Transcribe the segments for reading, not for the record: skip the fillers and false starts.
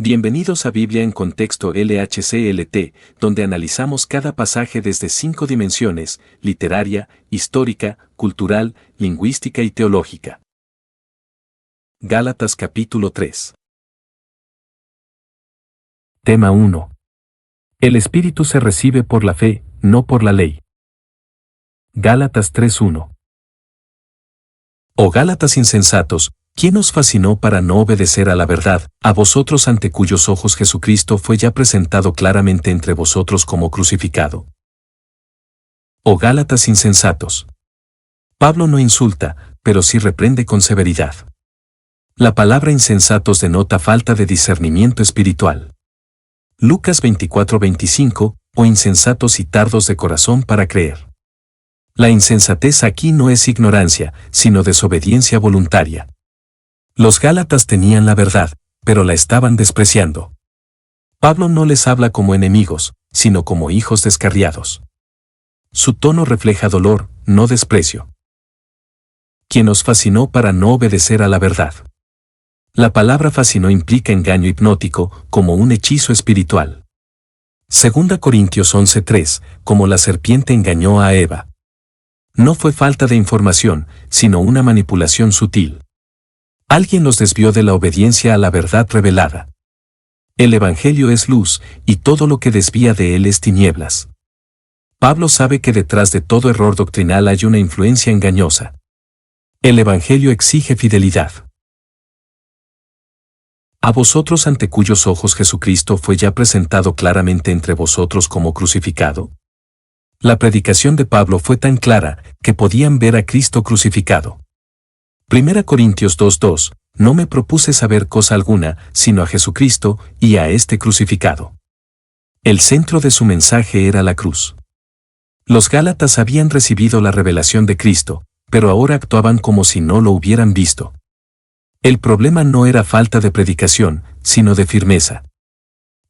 Bienvenidos a Biblia en Contexto LHCLT, donde analizamos cada pasaje desde 5 dimensiones: literaria, histórica, cultural, lingüística y teológica. Gálatas capítulo 3. Tema 1. El Espíritu se recibe por la fe, no por la ley. Gálatas 3:1. Oh Gálatas insensatos, ¿quién os fascinó para no obedecer a la verdad, a vosotros ante cuyos ojos Jesucristo fue ya presentado claramente entre vosotros como crucificado? Oh Gálatas insensatos. Pablo no insulta, pero sí reprende con severidad. La palabra insensatos denota falta de discernimiento espiritual. Lucas 24:25, o insensatos y tardos de corazón para creer. La insensatez aquí no es ignorancia, sino desobediencia voluntaria. Los Gálatas tenían la verdad, pero la estaban despreciando. Pablo no les habla como enemigos, sino como hijos descarriados. Su tono refleja dolor, no desprecio. ¿Quién os fascinó para no obedecer a la verdad? La palabra fascinó implica engaño hipnótico, como un hechizo espiritual. 2 Corintios 11:3, como la serpiente engañó a Eva. No fue falta de información, sino una manipulación sutil. Alguien los desvió de la obediencia a la verdad revelada. El Evangelio es luz, y todo lo que desvía de él es tinieblas. Pablo sabe que detrás de todo error doctrinal hay una influencia engañosa. El Evangelio exige fidelidad. A vosotros ante cuyos ojos Jesucristo fue ya presentado claramente entre vosotros como crucificado. La predicación de Pablo fue tan clara, que podían ver a Cristo crucificado. 1 Corintios 2:2, no me propuse saber cosa alguna, sino a Jesucristo, y a este crucificado. El centro de su mensaje era la cruz. Los Gálatas habían recibido la revelación de Cristo, pero ahora actuaban como si no lo hubieran visto. El problema no era falta de predicación, sino de firmeza.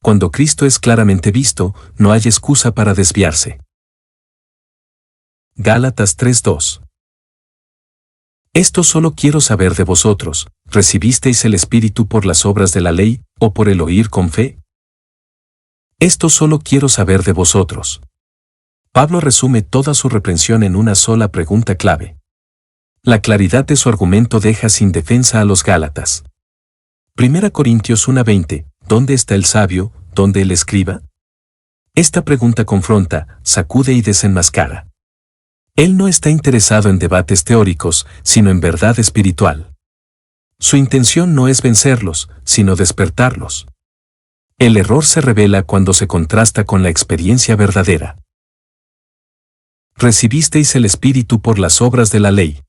Cuando Cristo es claramente visto, no hay excusa para desviarse. Gálatas 3:2. Esto solo quiero saber de vosotros: ¿recibisteis el Espíritu por las obras de la ley, o por el oír con fe? Esto solo quiero saber de vosotros. Pablo resume toda su reprensión en una sola pregunta clave. La claridad de su argumento deja sin defensa a los Gálatas. 1 Corintios 1:20, ¿dónde está el sabio, dónde el escriba? Esta pregunta confronta, sacude y desenmascara. Él no está interesado en debates teóricos, sino en verdad espiritual. Su intención no es vencerlos, sino despertarlos. El error se revela cuando se contrasta con la experiencia verdadera. Recibisteis el Espíritu por las obras de la ley.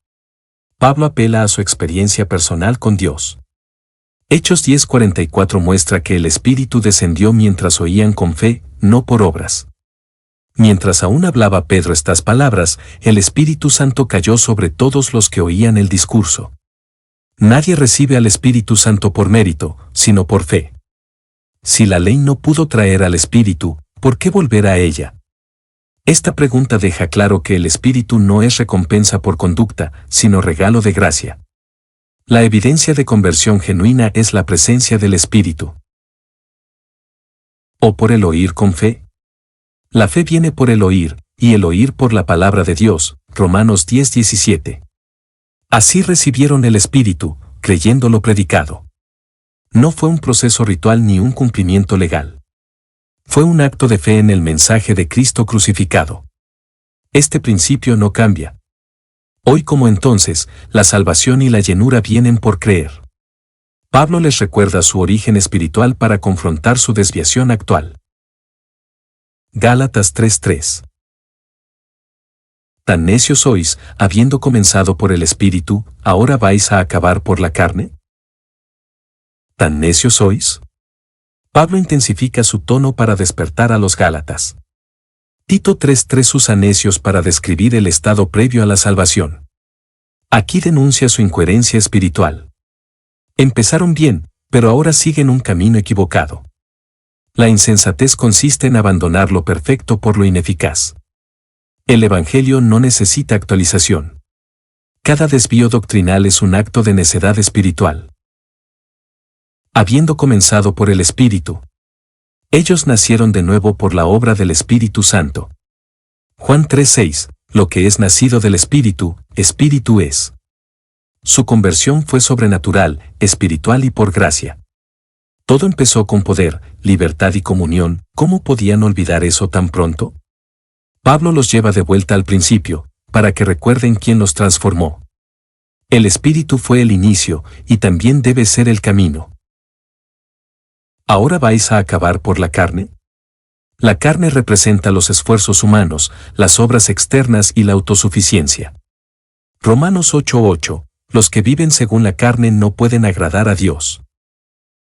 Pablo apela a su experiencia personal con Dios. Hechos 10:44 muestra que el Espíritu descendió mientras oían con fe, no por obras. Mientras aún hablaba Pedro estas palabras, el Espíritu Santo cayó sobre todos los que oían el discurso. Nadie recibe al Espíritu Santo por mérito, sino por fe. Si la ley no pudo traer al Espíritu, ¿por qué volver a ella? Esta pregunta deja claro que el Espíritu no es recompensa por conducta, sino regalo de gracia. La evidencia de conversión genuina es la presencia del Espíritu. ¿O por el oír con fe? La fe viene por el oír, y el oír por la palabra de Dios, Romanos 10:17. Así recibieron el Espíritu, creyendo lo predicado. No fue un proceso ritual ni un cumplimiento legal. Fue un acto de fe en el mensaje de Cristo crucificado. Este principio no cambia. Hoy como entonces, la salvación y la llenura vienen por creer. Pablo les recuerda su origen espiritual para confrontar su desviación actual. Gálatas 3:3. ¿Tan necios sois, habiendo comenzado por el Espíritu, ahora vais a acabar por la carne? ¿Tan necios sois? Pablo intensifica su tono para despertar a los Gálatas. Tito 3:3 usa necios para describir el estado previo a la salvación. Aquí denuncia su incoherencia espiritual. Empezaron bien, pero ahora siguen un camino equivocado. La insensatez consiste en abandonar lo perfecto por lo ineficaz. El Evangelio no necesita actualización. Cada desvío doctrinal es un acto de necedad espiritual. Habiendo comenzado por el Espíritu. Ellos nacieron de nuevo por la obra del Espíritu Santo. Juan 3:6, lo que es nacido del Espíritu, Espíritu es. Su conversión fue sobrenatural, espiritual y por gracia. Todo empezó con poder, libertad y comunión. ¿Cómo podían olvidar eso tan pronto? Pablo los lleva de vuelta al principio, para que recuerden quién los transformó. El Espíritu fue el inicio, y también debe ser el camino. ¿Ahora vais a acabar por la carne? La carne representa los esfuerzos humanos, las obras externas y la autosuficiencia. Romanos 8:8, los que viven según la carne no pueden agradar a Dios.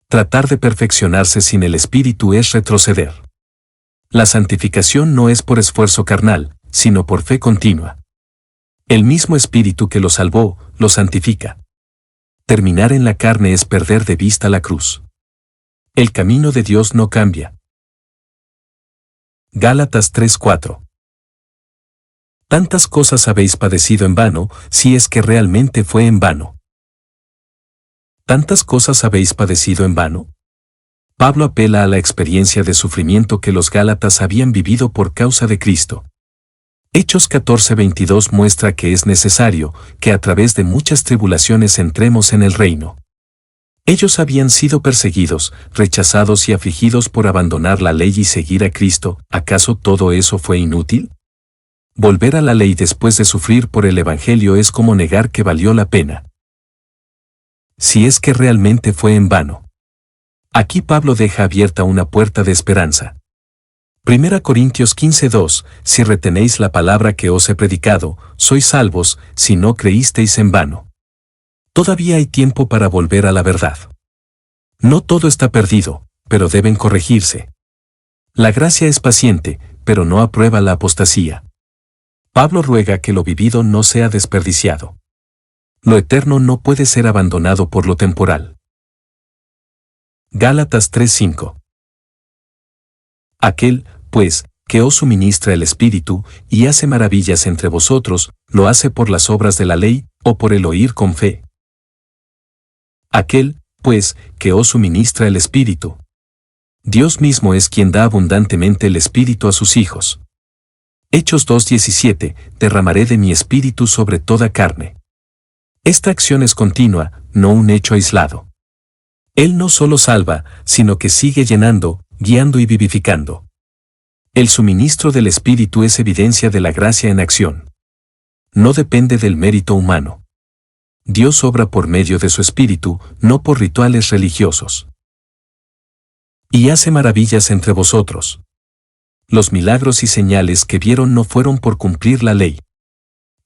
Tratar de perfeccionarse sin el Espíritu es retroceder. La santificación no es por esfuerzo carnal, sino por fe continua. El mismo Espíritu que lo salvó, lo santifica. Terminar en la carne es perder de vista la cruz. El camino de Dios no cambia. Gálatas 3:4. Tantas cosas habéis padecido en vano, si es que realmente fue en vano. ¿Tantas cosas habéis padecido en vano? Pablo apela a la experiencia de sufrimiento que los gálatas habían vivido por causa de Cristo. Hechos 14:22 muestra que es necesario que a través de muchas tribulaciones entremos en el reino. Ellos habían sido perseguidos, rechazados y afligidos por abandonar la ley y seguir a Cristo. ¿Acaso todo eso fue inútil? Volver a la ley después de sufrir por el Evangelio es como negar que valió la pena. Si es que realmente fue en vano. Aquí Pablo deja abierta una puerta de esperanza. 1 Corintios 15:2, si retenéis la palabra que os he predicado, sois salvos, si no creísteis en vano. Todavía hay tiempo para volver a la verdad. No todo está perdido, pero deben corregirse. La gracia es paciente, pero no aprueba la apostasía. Pablo ruega que lo vivido no sea desperdiciado. Lo eterno no puede ser abandonado por lo temporal. Gálatas 3:5. Aquel, pues, que os suministra el Espíritu, y hace maravillas entre vosotros, ¿lo hace por las obras de la ley, o por el oír con fe? Aquel, pues, que os suministra el Espíritu. Dios mismo es quien da abundantemente el Espíritu a sus hijos. Hechos 2:17, derramaré de mi Espíritu sobre toda carne. Esta acción es continua, no un hecho aislado. Él no solo salva, sino que sigue llenando, guiando y vivificando. El suministro del Espíritu es evidencia de la gracia en acción. No depende del mérito humano. Dios obra por medio de su Espíritu, no por rituales religiosos. Y hace maravillas entre vosotros. Los milagros y señales que vieron no fueron por cumplir la ley.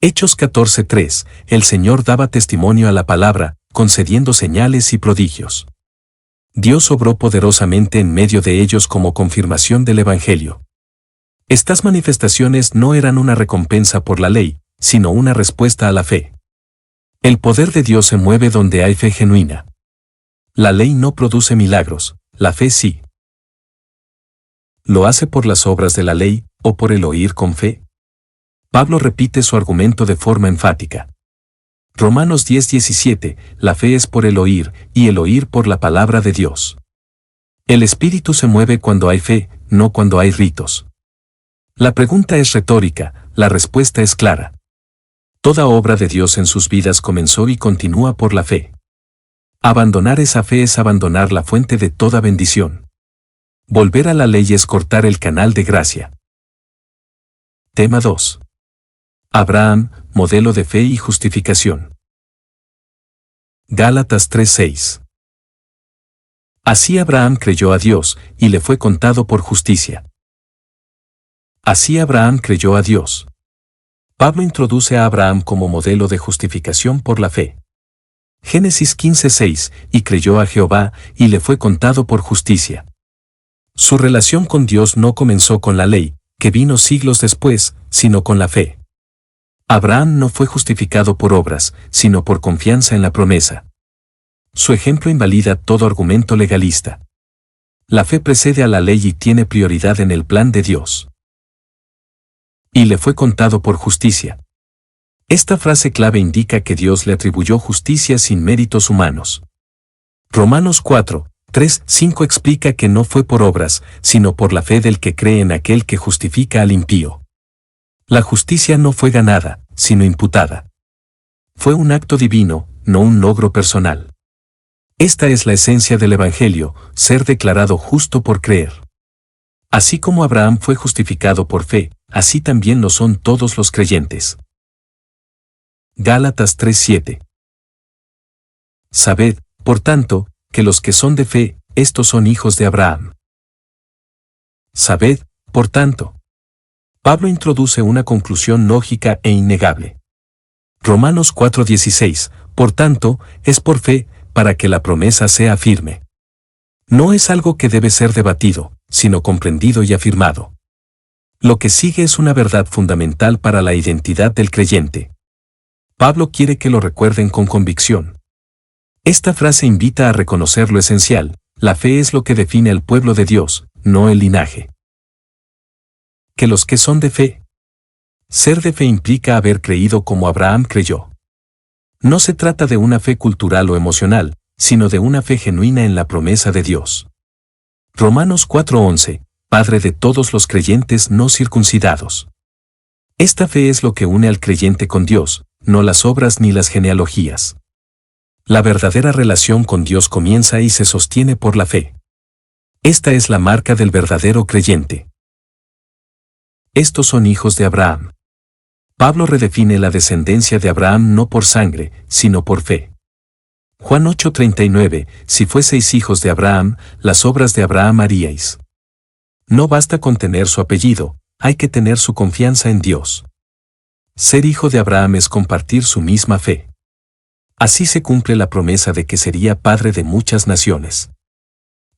Hechos 14:3, el Señor daba testimonio a la palabra, concediendo señales y prodigios. Dios obró poderosamente en medio de ellos como confirmación del Evangelio. Estas manifestaciones no eran una recompensa por la ley, sino una respuesta a la fe. El poder de Dios se mueve donde hay fe genuina. La ley no produce milagros, la fe sí. ¿Lo hace por las obras de la ley, o por el oír con fe? Pablo repite su argumento de forma enfática. Romanos 10:17, la fe es por el oír, y el oír por la palabra de Dios. El Espíritu se mueve cuando hay fe, no cuando hay ritos. La pregunta es retórica, la respuesta es clara. Toda obra de Dios en sus vidas comenzó y continúa por la fe. Abandonar esa fe es abandonar la fuente de toda bendición. Volver a la ley es cortar el canal de gracia. Tema 2. Abraham, modelo de fe y justificación. Gálatas 3:6. Así Abraham creyó a Dios, y le fue contado por justicia. Así Abraham creyó a Dios. Pablo introduce a Abraham como modelo de justificación por la fe. Génesis 15:6, y creyó a Jehová, y le fue contado por justicia. Su relación con Dios no comenzó con la ley, que vino siglos después, sino con la fe. Abraham no fue justificado por obras, sino por confianza en la promesa. Su ejemplo invalida todo argumento legalista. La fe precede a la ley y tiene prioridad en el plan de Dios. Y le fue contado por justicia. Esta frase clave indica que Dios le atribuyó justicia sin méritos humanos. Romanos 4, 3:5 explica que no fue por obras, sino por la fe del que cree en aquel que justifica al impío. La justicia no fue ganada, sino imputada. Fue un acto divino, no un logro personal. Esta es la esencia del Evangelio, ser declarado justo por creer. Así como Abraham fue justificado por fe, así también lo son todos los creyentes. Gálatas 3:7. Sabed, por tanto, que los que son de fe, estos son hijos de Abraham. Sabed, por tanto. Pablo introduce una conclusión lógica e innegable. Romanos 4:16, por tanto, es por fe, para que la promesa sea firme. No es algo que debe ser debatido, sino comprendido y afirmado. Lo que sigue es una verdad fundamental para la identidad del creyente. Pablo quiere que lo recuerden con convicción. Esta frase invita a reconocer lo esencial: la fe es lo que define al pueblo de Dios, no el linaje. Que los que son de fe. Ser de fe implica haber creído como Abraham creyó. No se trata de una fe cultural o emocional, sino de una fe genuina en la promesa de Dios. Romanos 4:11, Padre de todos los creyentes no circuncidados. Esta fe es lo que une al creyente con Dios, no las obras ni las genealogías. La verdadera relación con Dios comienza y se sostiene por la fe. Esta es la marca del verdadero creyente. Estos son hijos de Abraham. Pablo redefine la descendencia de Abraham no por sangre, sino por fe. Juan 8:39, si fueseis hijos de Abraham, las obras de Abraham haríais. No basta con tener su apellido, hay que tener su confianza en Dios. Ser hijo de Abraham es compartir su misma fe. Así se cumple la promesa de que sería padre de muchas naciones.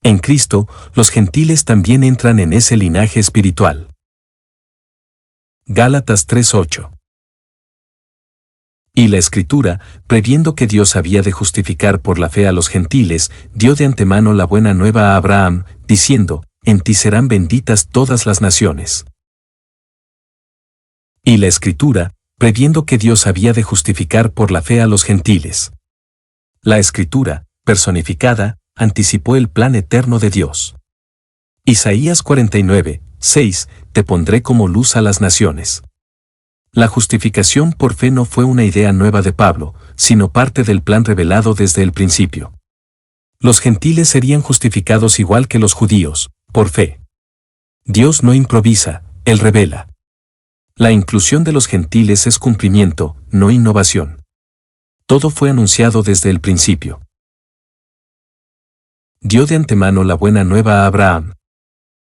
En Cristo, los gentiles también entran en ese linaje espiritual. Gálatas 3:8. Y la Escritura, previendo que Dios había de justificar por la fe a los gentiles, dio de antemano la buena nueva a Abraham, diciendo, en ti serán benditas todas las naciones. Y la Escritura, previendo que Dios había de justificar por la fe a los gentiles. La Escritura, personificada, anticipó el plan eterno de Dios. Isaías 49:6, te pondré como luz a las naciones. La justificación por fe no fue una idea nueva de Pablo, sino parte del plan revelado desde el principio. Los gentiles serían justificados igual que los judíos, por fe. Dios no improvisa, Él revela. La inclusión de los gentiles es cumplimiento, no innovación. Todo fue anunciado desde el principio. Dio de antemano la buena nueva a Abraham.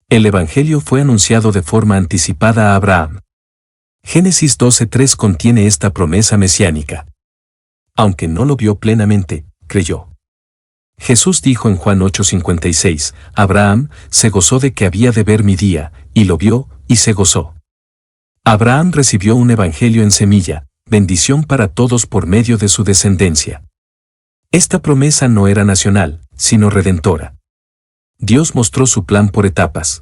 El Evangelio fue anunciado de forma anticipada a Abraham. Génesis 12:3 contiene esta promesa mesiánica. Aunque no lo vio plenamente, creyó. Jesús dijo en Juan 8:56, Abraham se gozó de que había de ver mi día, y lo vio, y se gozó. Abraham recibió un evangelio en semilla, bendición para todos por medio de su descendencia. Esta promesa no era nacional, sino redentora. Dios mostró su plan por etapas.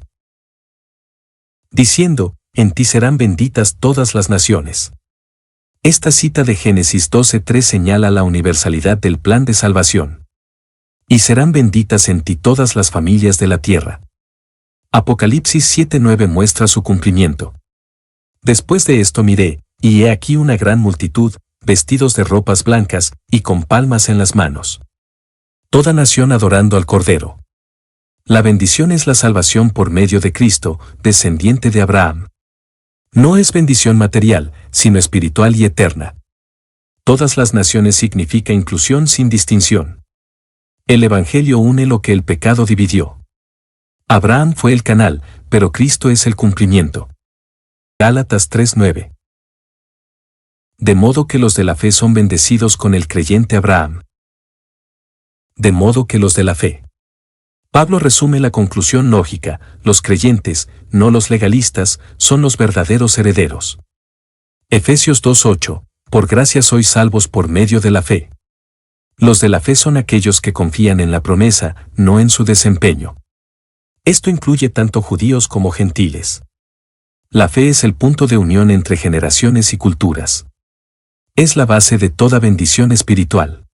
Diciendo, en ti serán benditas todas las naciones. Esta cita de Génesis 12:3 señala la universalidad del plan de salvación. Y serán benditas en ti todas las familias de la tierra. Apocalipsis 7:9 muestra su cumplimiento. Después de esto miré, y he aquí una gran multitud, vestidos de ropas blancas, y con palmas en las manos. Toda nación adorando al Cordero. La bendición es la salvación por medio de Cristo, descendiente de Abraham. No es bendición material, sino espiritual y eterna. Todas las naciones significa inclusión sin distinción. El Evangelio une lo que el pecado dividió. Abraham fue el canal, pero Cristo es el cumplimiento. Gálatas 3:9. De modo que los de la fe son bendecidos con el creyente Abraham. De modo que los de la fe. Pablo resume la conclusión lógica: los creyentes, no los legalistas, son los verdaderos herederos. Efesios 2:8, por gracia sois salvos por medio de la fe. Los de la fe son aquellos que confían en la promesa, no en su desempeño. Esto incluye tanto judíos como gentiles. La fe es el punto de unión entre generaciones y culturas. Es la base de toda bendición espiritual.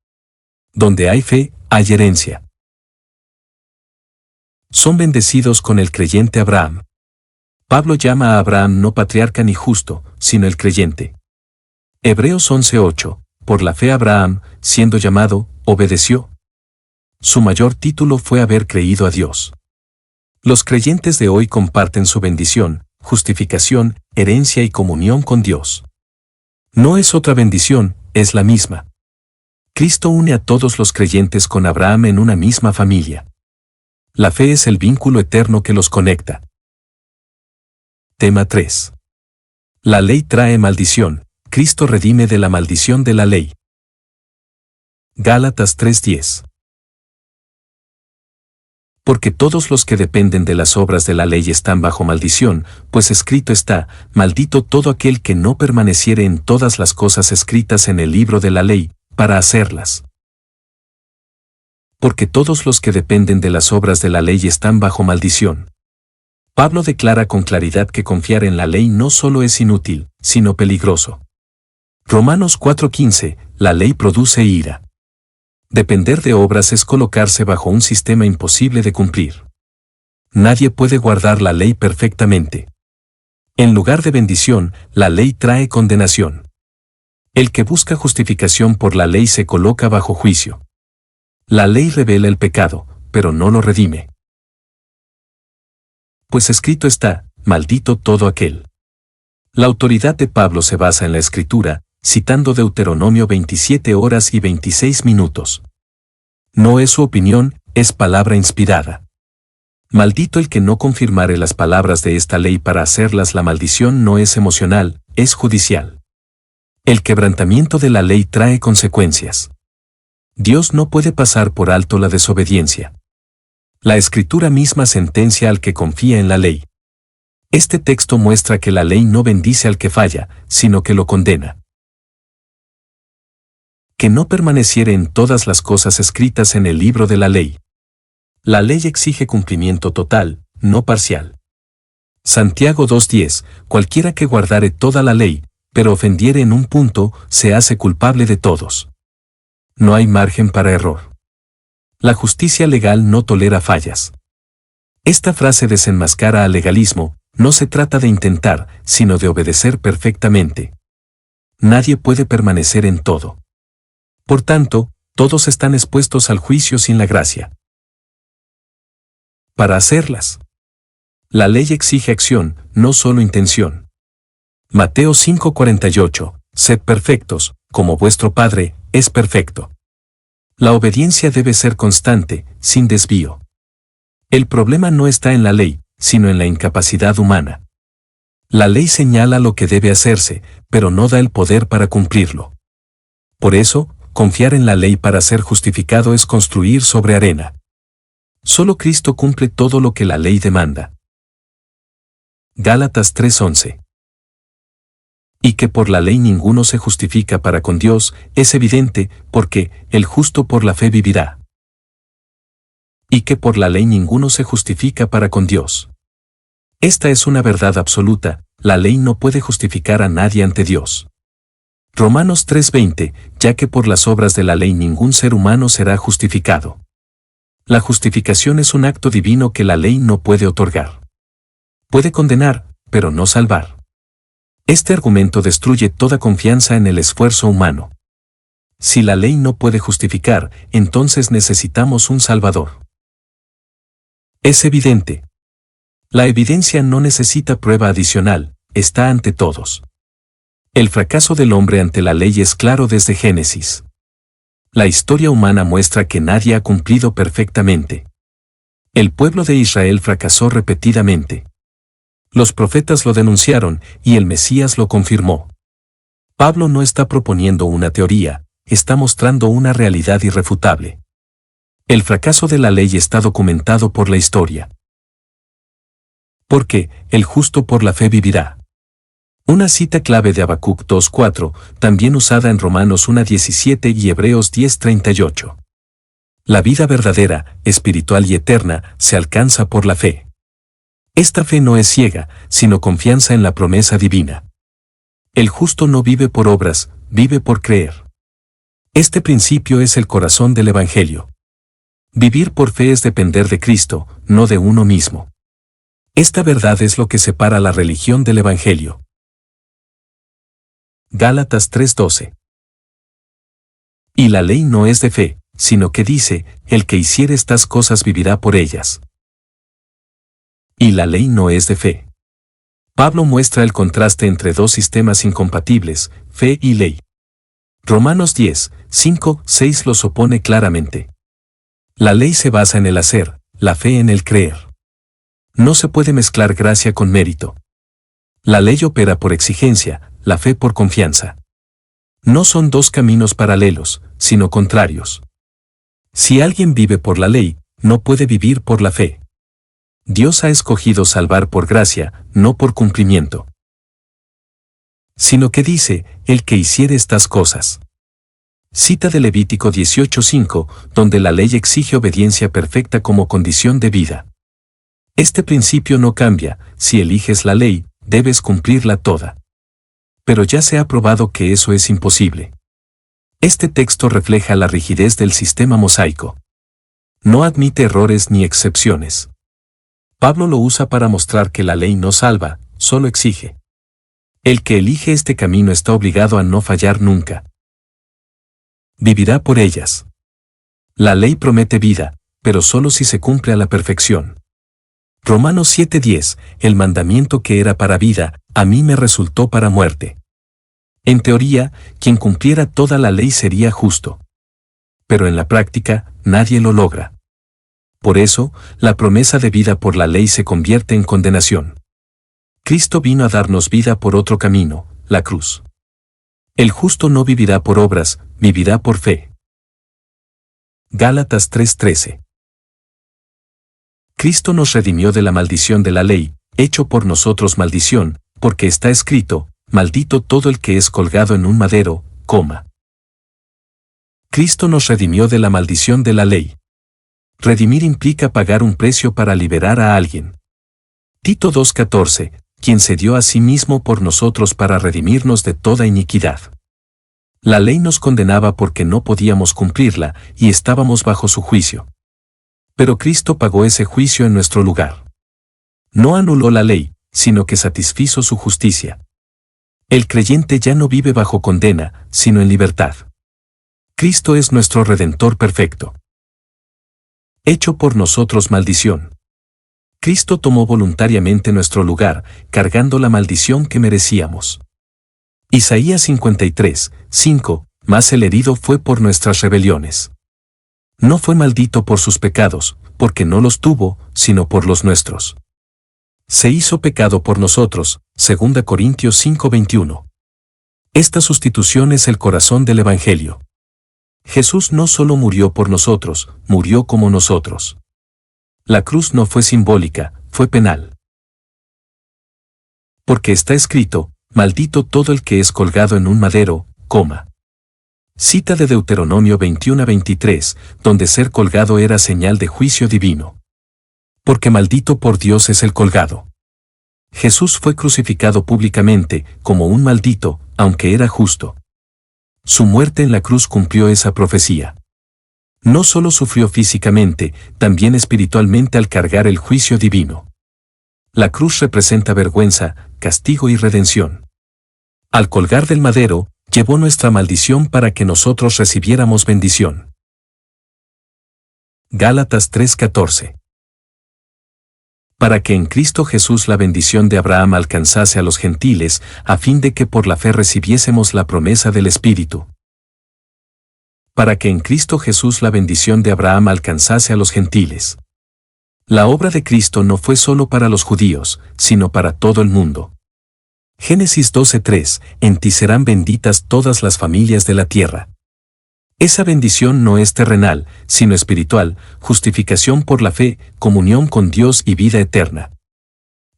Donde hay fe, hay herencia. Son bendecidos con el creyente Abraham. Pablo llama a Abraham no patriarca ni justo, sino el creyente. Hebreos 11:8, por la fe Abraham, siendo llamado, obedeció. Su mayor título fue haber creído a Dios. Los creyentes de hoy comparten su bendición, justificación, herencia y comunión con Dios. No es otra bendición, es la misma. Cristo une a todos los creyentes con Abraham en una misma familia. La fe es el vínculo eterno que los conecta. Tema 3. La ley trae maldición, Cristo redime de la maldición de la ley. Gálatas 3:10. Porque todos los que dependen de las obras de la ley están bajo maldición, pues escrito está, maldito todo aquel que no permaneciere en todas las cosas escritas en el libro de la ley, para hacerlas. Porque todos los que dependen de las obras de la ley están bajo maldición. Pablo declara con claridad que confiar en la ley no solo es inútil, sino peligroso. Romanos 4:15, la ley produce ira. Depender de obras es colocarse bajo un sistema imposible de cumplir. Nadie puede guardar la ley perfectamente. En lugar de bendición, la ley trae condenación. El que busca justificación por la ley se coloca bajo juicio. La ley revela el pecado, pero no lo redime. Pues escrito está, maldito todo aquel. La autoridad de Pablo se basa en la Escritura, citando Deuteronomio 27:26. No es su opinión, es palabra inspirada. Maldito el que no confirmare las palabras de esta ley para hacerlas. La maldición no es emocional, es judicial. El quebrantamiento de la ley trae consecuencias. Dios no puede pasar por alto la desobediencia. La Escritura misma sentencia al que confía en la ley. Este texto muestra que la ley no bendice al que falla, sino que lo condena. Que no permaneciere en todas las cosas escritas en el libro de la ley. La ley exige cumplimiento total, no parcial. Santiago 2:10, cualquiera que guardare toda la ley, pero ofendiere en un punto, se hace culpable de todos. No hay margen para error. La justicia legal no tolera fallas. Esta frase desenmascara al legalismo, no se trata de intentar, sino de obedecer perfectamente. Nadie puede permanecer en todo. Por tanto, todos están expuestos al juicio sin la gracia. Para hacerlas. La ley exige acción, no solo intención. Mateo 5:48, sed perfectos, como vuestro Padre es perfecto. La obediencia debe ser constante, sin desvío. El problema no está en la ley, sino en la incapacidad humana. La ley señala lo que debe hacerse, pero no da el poder para cumplirlo. Por eso, confiar en la ley para ser justificado es construir sobre arena. Solo Cristo cumple todo lo que la ley demanda. Gálatas 3:11. Y que por la ley ninguno se justifica para con Dios, es evidente, porque el justo por la fe vivirá. Y que por la ley ninguno se justifica para con Dios. Esta es una verdad absoluta, la ley no puede justificar a nadie ante Dios. Romanos 3:20, ya que por las obras de la ley ningún ser humano será justificado. La justificación es un acto divino que la ley no puede otorgar. Puede condenar, pero no salvar. Este argumento destruye toda confianza en el esfuerzo humano. Si la ley no puede justificar, entonces necesitamos un Salvador. Es evidente. La evidencia no necesita prueba adicional, está ante todos. El fracaso del hombre ante la ley es claro desde Génesis. La historia humana muestra que nadie ha cumplido perfectamente. El pueblo de Israel fracasó repetidamente. Los profetas lo denunciaron, y el Mesías lo confirmó. Pablo no está proponiendo una teoría, está mostrando una realidad irrefutable. El fracaso de la ley está documentado por la historia. Porque, el justo por la fe vivirá. Una cita clave de Habacuc 2:4, también usada en Romanos 1:17 y Hebreos 10:38. La vida verdadera, espiritual y eterna, se alcanza por la fe. Esta fe no es ciega, sino confianza en la promesa divina. El justo no vive por obras, vive por creer. Este principio es el corazón del Evangelio. Vivir por fe es depender de Cristo, no de uno mismo. Esta verdad es lo que separa la religión del Evangelio. Gálatas 3:12. Y la ley no es de fe, sino que dice, el que hiciere estas cosas vivirá por ellas. Y la ley no es de fe. Pablo muestra el contraste entre dos sistemas incompatibles, fe y ley. Romanos 10:5-6 los opone claramente. La ley se basa en el hacer, la fe en el creer. No se puede mezclar gracia con mérito. La ley opera por exigencia, la fe por confianza. No son dos caminos paralelos, sino contrarios. Si alguien vive por la ley, no puede vivir por la fe. Dios ha escogido salvar por gracia, no por cumplimiento. Sino que dice, el que hiciere estas cosas. Cita de Levítico 18:5, donde la ley exige obediencia perfecta como condición de vida. Este principio no cambia, si eliges la ley, debes cumplirla toda. Pero ya se ha probado que eso es imposible. Este texto refleja la rigidez del sistema mosaico. No admite errores ni excepciones. Pablo lo usa para mostrar que la ley no salva, solo exige. El que elige este camino está obligado a no fallar nunca. Vivirá por ellas. La ley promete vida, pero solo si se cumple a la perfección. Romanos 7:10, el mandamiento que era para vida, a mí me resultó para muerte. En teoría, quien cumpliera toda la ley sería justo. Pero en la práctica, nadie lo logra. Por eso, la promesa de vida por la ley se convierte en condenación. Cristo vino a darnos vida por otro camino, la cruz. El justo no vivirá por obras, vivirá por fe. Gálatas 3:13. Cristo nos redimió de la maldición de la ley, hecho por nosotros maldición, porque está escrito, maldito todo el que es colgado en un madero, coma. Cristo nos redimió de la maldición de la ley. Redimir implica pagar un precio para liberar a alguien. Tito 2:14, quien se dio a sí mismo por nosotros para redimirnos de toda iniquidad. La ley nos condenaba porque no podíamos cumplirla y estábamos bajo su juicio. Pero Cristo pagó ese juicio en nuestro lugar. No anuló la ley, sino que satisfizo su justicia. El creyente ya no vive bajo condena, sino en libertad. Cristo es nuestro Redentor perfecto. Hecho por nosotros maldición. Cristo tomó voluntariamente nuestro lugar, cargando la maldición que merecíamos. Isaías 53:5, mas el herido fue por nuestras rebeliones. No fue maldito por sus pecados, porque no los tuvo, sino por los nuestros. Se hizo pecado por nosotros, 2 Corintios 5:21. Esta sustitución es el corazón del Evangelio. Jesús no solo murió por nosotros, murió como nosotros. La cruz no fue simbólica, fue penal. Porque está escrito, maldito todo el que es colgado en un madero, coma. Cita de Deuteronomio 21:23, donde ser colgado era señal de juicio divino. Porque maldito por Dios es el colgado. Jesús fue crucificado públicamente, como un maldito, aunque era justo. Su muerte en la cruz cumplió esa profecía. No solo sufrió físicamente, también espiritualmente al cargar el juicio divino. La cruz representa vergüenza, castigo y redención. Al colgar del madero, llevó nuestra maldición para que nosotros recibiéramos bendición. Gálatas 3:14. Para que en Cristo Jesús la bendición de Abraham alcanzase a los gentiles, a fin de que por la fe recibiésemos la promesa del Espíritu. Para que en Cristo Jesús la bendición de Abraham alcanzase a los gentiles. La obra de Cristo no fue solo para los judíos, sino para todo el mundo. Génesis 12:3, en ti serán benditas todas las familias de la tierra. Esa bendición no es terrenal, sino espiritual, justificación por la fe, comunión con Dios y vida eterna.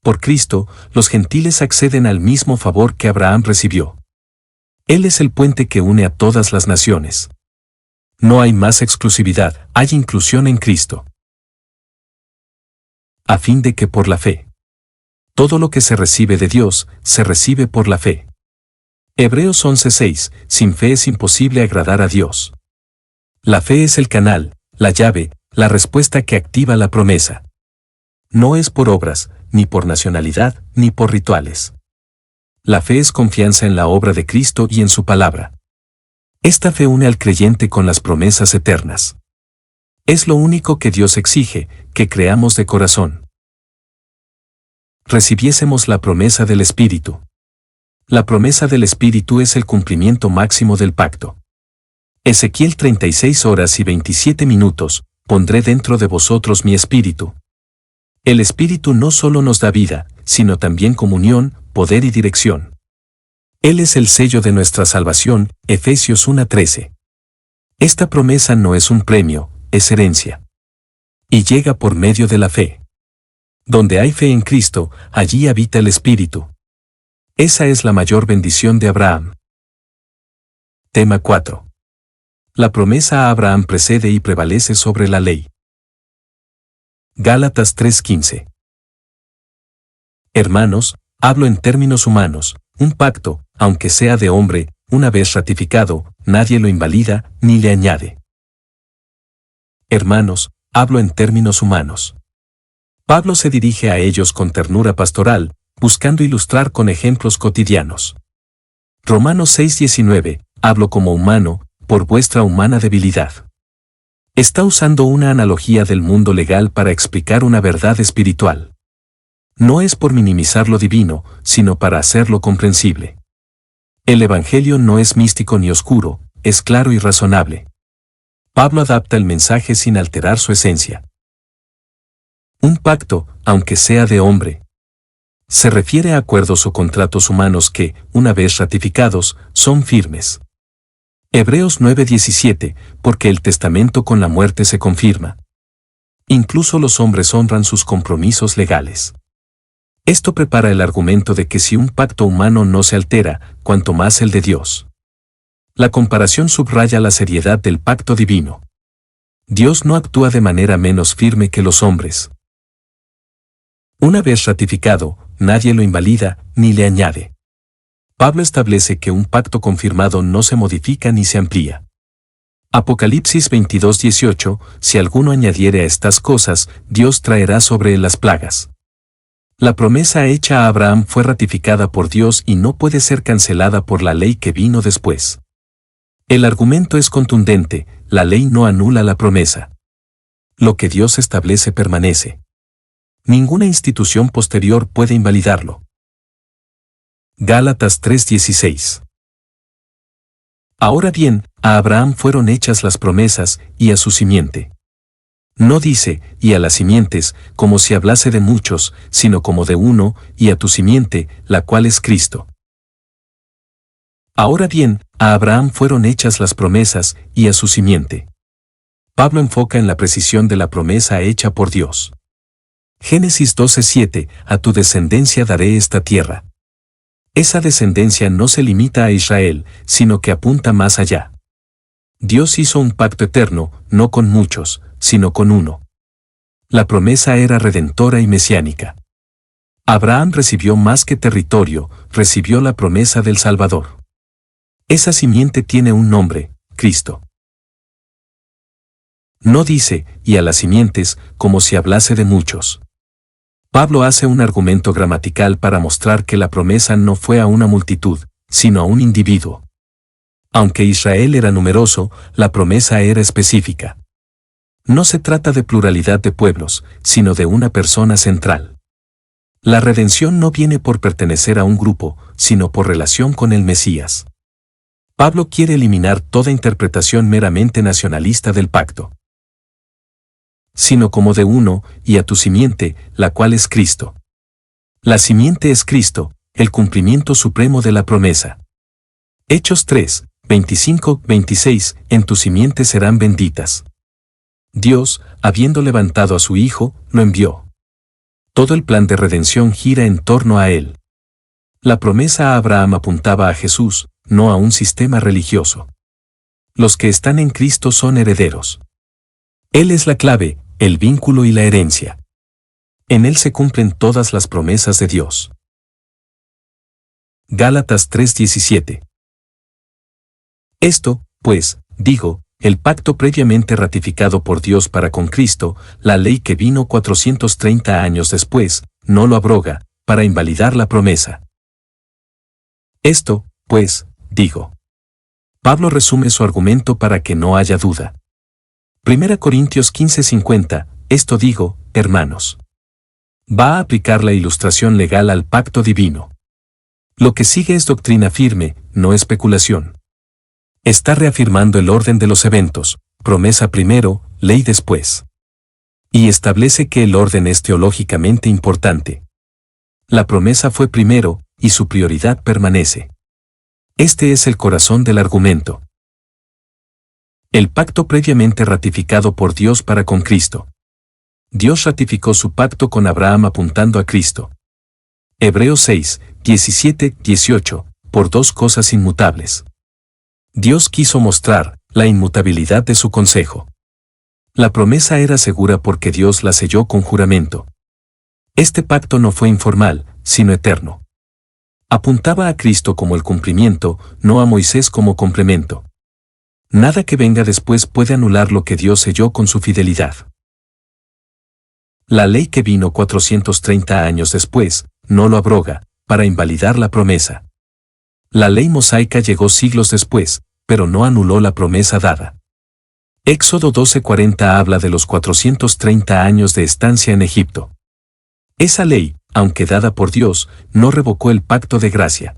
Por Cristo, los gentiles acceden al mismo favor que Abraham recibió. Él es el puente que une a todas las naciones. No hay más exclusividad, hay inclusión en Cristo. A fin de que por la fe. Todo lo que se recibe de Dios, se recibe por la fe. Hebreos 11:6, sin fe es imposible agradar a Dios. La fe es el canal, la llave, La respuesta que activa la promesa. No es por obras, ni por nacionalidad, ni por rituales. La fe es confianza en la obra de Cristo y en su palabra. Esta fe une al creyente con las promesas eternas. Es lo único que Dios exige, que creamos de corazón. Recibiésemos la promesa del Espíritu. La promesa del Espíritu es el cumplimiento máximo del pacto. Ezequiel 36 horas y 27 minutos, pondré dentro de vosotros mi espíritu. El Espíritu no solo nos da vida, sino también comunión, poder y dirección. Él es el sello de nuestra salvación, Efesios 1:13. Esta promesa no es un premio, es herencia. Y llega por medio de la fe. Donde hay fe en Cristo, allí habita el Espíritu. Esa es la mayor bendición de Abraham. Tema 4. La promesa a Abraham precede y prevalece sobre la ley. Gálatas 3:15. Hermanos, hablo en términos humanos, un pacto, aunque sea de hombre, una vez ratificado, nadie lo invalida, ni le añade. Hermanos, hablo en términos humanos. Pablo se dirige a ellos con ternura pastoral, buscando ilustrar con ejemplos cotidianos. Romanos 6:19, hablo como humano, por vuestra humana debilidad. Está usando una analogía del mundo legal para explicar una verdad espiritual. No es por minimizar lo divino, sino para hacerlo comprensible. El Evangelio no es místico ni oscuro, es claro y razonable. Pablo adapta el mensaje sin alterar su esencia. Un pacto, aunque sea de hombre, se refiere a acuerdos o contratos humanos que, una vez ratificados, son firmes. Hebreos 9:17, porque el testamento con la muerte se confirma. Incluso los hombres honran sus compromisos legales. Esto prepara el argumento de que si un pacto humano no se altera, cuanto más el de Dios. La comparación subraya la seriedad del pacto divino. Dios no actúa de manera menos firme que los hombres. Una vez ratificado, nadie lo invalida, ni le añade. Pablo establece que un pacto confirmado no se modifica ni se amplía. Apocalipsis 22:18, si alguno añadiere a estas cosas, Dios traerá sobre él las plagas. La promesa hecha a Abraham fue ratificada por Dios y no puede ser cancelada por la ley que vino después. El argumento es contundente, la ley no anula la promesa. Lo que Dios establece permanece. Ninguna institución posterior puede invalidarlo. Gálatas 3:16. Ahora bien, a Abraham fueron hechas las promesas, y a su simiente. No dice, y a las simientes, como si hablase de muchos, sino como de uno, y a tu simiente, la cual es Cristo. Ahora bien, a Abraham fueron hechas las promesas, y a su simiente. Pablo enfoca en la precisión de la promesa hecha por Dios. Génesis 12:7, a tu descendencia daré esta tierra. Esa descendencia no se limita a Israel, sino que apunta más allá. Dios hizo un pacto eterno, no con muchos, sino con uno. La promesa era redentora y mesiánica. Abraham recibió más que territorio, recibió la promesa del Salvador. Esa simiente tiene un nombre, Cristo. No dice, y a las simientes, como si hablase de muchos. Pablo hace un argumento gramatical para mostrar que la promesa no fue a una multitud, sino a un individuo. Aunque Israel era numeroso, la promesa era específica. No se trata de pluralidad de pueblos, sino de una persona central. La redención no viene por pertenecer a un grupo, sino por relación con el Mesías. Pablo quiere eliminar toda interpretación meramente nacionalista del pacto. Sino como de uno, y a tu simiente, la cual es Cristo. La simiente es Cristo, el cumplimiento supremo de la promesa. Hechos 3, 25-26, en tu simiente serán benditas. Dios, habiendo levantado a su Hijo, lo envió. Todo el plan de redención gira en torno a él. La promesa a Abraham apuntaba a Jesús, no a un sistema religioso. Los que están en Cristo son herederos. Él es la clave, el vínculo y la herencia. En él se cumplen todas las promesas de Dios. Gálatas 3:17. Esto, pues, digo, el pacto previamente ratificado por Dios para con Cristo, la ley que vino 430 años después, no lo abroga, para invalidar la promesa. Esto, pues, digo. Pablo resume su argumento para que no haya duda. 1 Corintios 15:50, esto digo, hermanos. Va a aplicar la ilustración legal al pacto divino. Lo que sigue es doctrina firme, no especulación. Está reafirmando el orden de los eventos, promesa primero, ley después. Y establece que el orden es teológicamente importante. La promesa fue primero, y su prioridad permanece. Este es el corazón del argumento. El pacto previamente ratificado por Dios para con Cristo. Dios ratificó su pacto con Abraham apuntando a Cristo. Hebreos 6, 17, 18, por dos cosas inmutables. Dios quiso mostrar la inmutabilidad de su consejo. La promesa era segura porque Dios la selló con juramento. Este pacto no fue informal, sino eterno. Apuntaba a Cristo como el cumplimiento, no a Moisés como complemento. Nada que venga después puede anular lo que Dios selló con su fidelidad. La ley que vino 430 años después, no lo abroga, para invalidar la promesa. La ley mosaica llegó siglos después, pero no anuló la promesa dada. Éxodo 12:40 habla de los 430 años de estancia en Egipto. Esa ley, aunque dada por Dios, no revocó el pacto de gracia.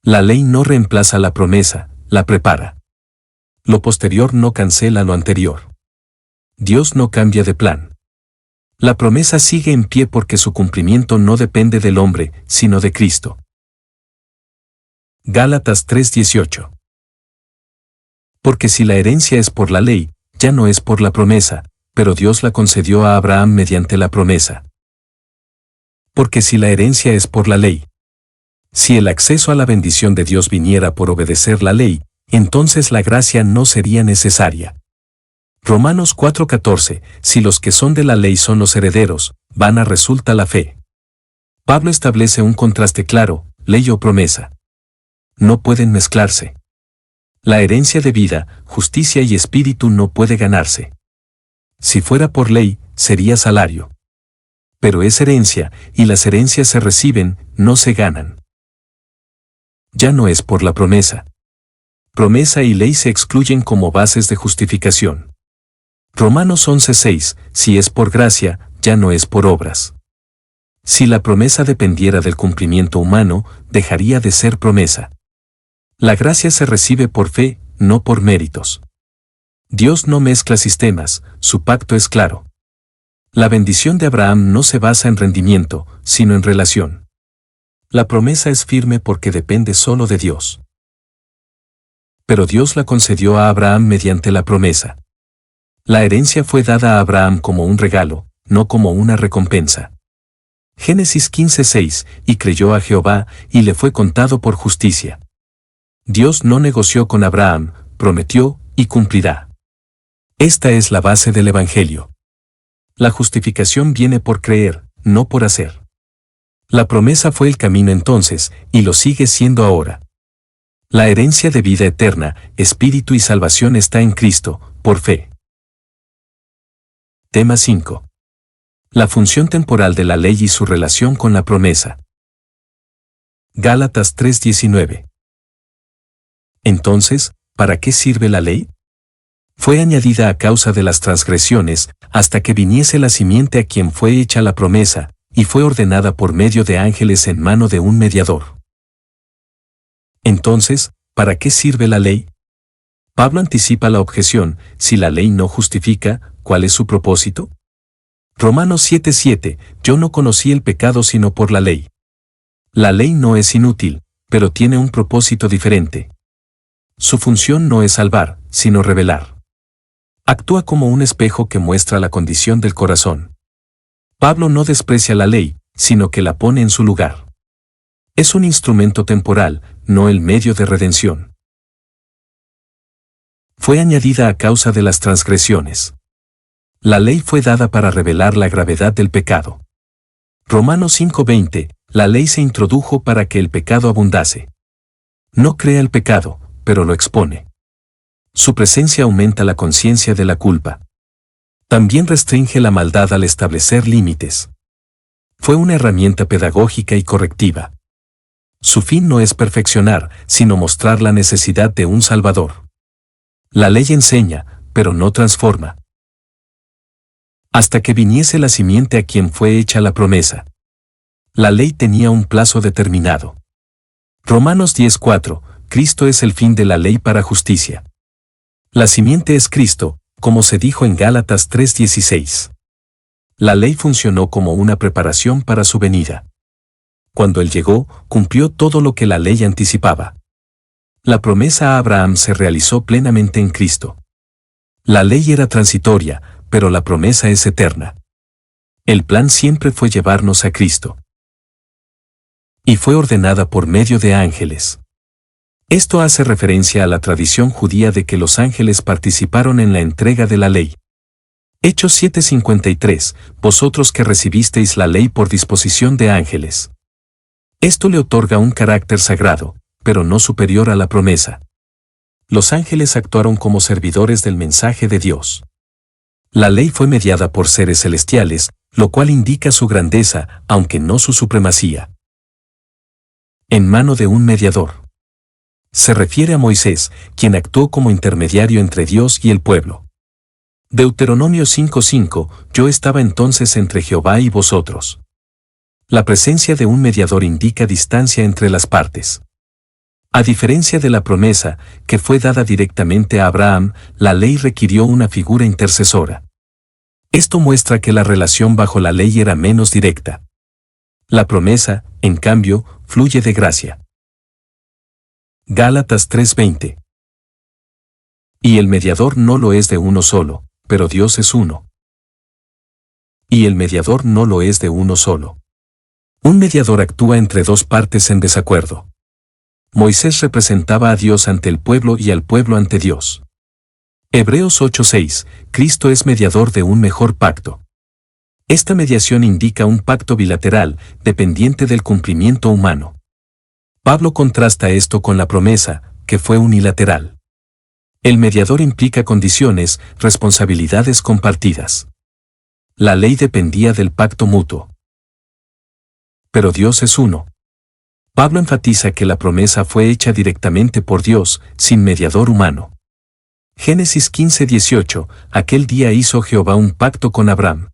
La ley no reemplaza la promesa, la prepara. Lo posterior no cancela lo anterior. Dios no cambia de plan. La promesa sigue en pie porque su cumplimiento no depende del hombre, sino de Cristo. Gálatas 3:18. Porque si la herencia es por la ley, ya no es por la promesa, pero Dios la concedió a Abraham mediante la promesa. Porque si la herencia es por la ley. Si el acceso a la bendición de Dios viniera por obedecer la ley, entonces la gracia no sería necesaria. Romanos 4:14, si los que son de la ley son los herederos, vana resulta la fe. Pablo establece un contraste claro, ley o promesa. No pueden mezclarse. La herencia de vida, justicia y espíritu no puede ganarse. Si fuera por ley, sería salario. Pero es herencia, y las herencias se reciben, no se ganan. Ya no es por la promesa. Promesa y ley se excluyen como bases de justificación. Romanos 11:6, si es por gracia, ya no es por obras. Si la promesa dependiera del cumplimiento humano, dejaría de ser promesa. La gracia se recibe por fe, no por méritos. Dios no mezcla sistemas, su pacto es claro. La bendición de Abraham no se basa en rendimiento, sino en relación. La promesa es firme porque depende solo de Dios. Pero Dios la concedió a Abraham mediante la promesa. La herencia fue dada a Abraham como un regalo, no como una recompensa. Génesis 15:6, y creyó a Jehová, y le fue contado por justicia. Dios no negoció con Abraham, prometió, y cumplirá. Esta es la base del Evangelio. La justificación viene por creer, no por hacer. La promesa fue el camino entonces, y lo sigue siendo ahora. La herencia de vida eterna, espíritu y salvación está en Cristo, por fe. Tema 5. La función temporal de la ley y su relación con la promesa. Gálatas 3:19. Entonces, ¿para qué sirve la ley? Fue añadida a causa de las transgresiones, hasta que viniese la simiente a quien fue hecha la promesa, y fue ordenada por medio de ángeles en mano de un mediador. Entonces, ¿para qué sirve la ley? Pablo anticipa la objeción, si la ley no justifica, ¿cuál es su propósito? Romanos 7:7, yo no conocí el pecado sino por la ley. La ley no es inútil, pero tiene un propósito diferente. Su función no es salvar, sino revelar. Actúa como un espejo que muestra la condición del corazón. Pablo no desprecia la ley, sino que la pone en su lugar. Es un instrumento temporal, no el medio de redención. Fue añadida a causa de las transgresiones. La ley fue dada para revelar la gravedad del pecado. Romanos 5:20, la ley se introdujo para que el pecado abundase. No crea el pecado, pero lo expone. Su presencia aumenta la conciencia de la culpa. También restringe la maldad al establecer límites. Fue una herramienta pedagógica y correctiva. Su fin no es perfeccionar, sino mostrar la necesidad de un Salvador. La ley enseña, pero no transforma. Hasta que viniese la simiente a quien fue hecha la promesa. La ley tenía un plazo determinado. Romanos 10:4, Cristo es el fin de la ley para justicia. La simiente es Cristo, como se dijo en Gálatas 3:16. La ley funcionó como una preparación para su venida. Cuando Él llegó, cumplió todo lo que la ley anticipaba. La promesa a Abraham se realizó plenamente en Cristo. La ley era transitoria, pero la promesa es eterna. El plan siempre fue llevarnos a Cristo. Y fue ordenada por medio de ángeles. Esto hace referencia a la tradición judía de que los ángeles participaron en la entrega de la ley. Hechos 7:53, vosotros que recibisteis la ley por disposición de ángeles. Esto le otorga un carácter sagrado, pero no superior a la promesa. Los ángeles actuaron como servidores del mensaje de Dios. La ley fue mediada por seres celestiales, lo cual indica su grandeza, aunque no su supremacía. En mano de un mediador. Se refiere a Moisés, quien actuó como intermediario entre Dios y el pueblo. Deuteronomio 5:5, yo estaba entonces entre Jehová y vosotros. La presencia de un mediador indica distancia entre las partes. A diferencia de la promesa, que fue dada directamente a Abraham, la ley requirió una figura intercesora. Esto muestra que la relación bajo la ley era menos directa. La promesa, en cambio, fluye de gracia. Gálatas 3:20. Y el mediador no lo es de uno solo, pero Dios es uno. Y el mediador no lo es de uno solo. Un mediador actúa entre dos partes en desacuerdo. Moisés representaba a Dios ante el pueblo y al pueblo ante Dios. Hebreos 8:6, Cristo es mediador de un mejor pacto. Esta mediación indica un pacto bilateral, dependiente del cumplimiento humano. Pablo contrasta esto con la promesa, que fue unilateral. El mediador implica condiciones, responsabilidades compartidas. La ley dependía del pacto mutuo. Pero Dios es uno. Pablo enfatiza que la promesa fue hecha directamente por Dios, sin mediador humano. Génesis 15:18, aquel día hizo Jehová un pacto con Abraham.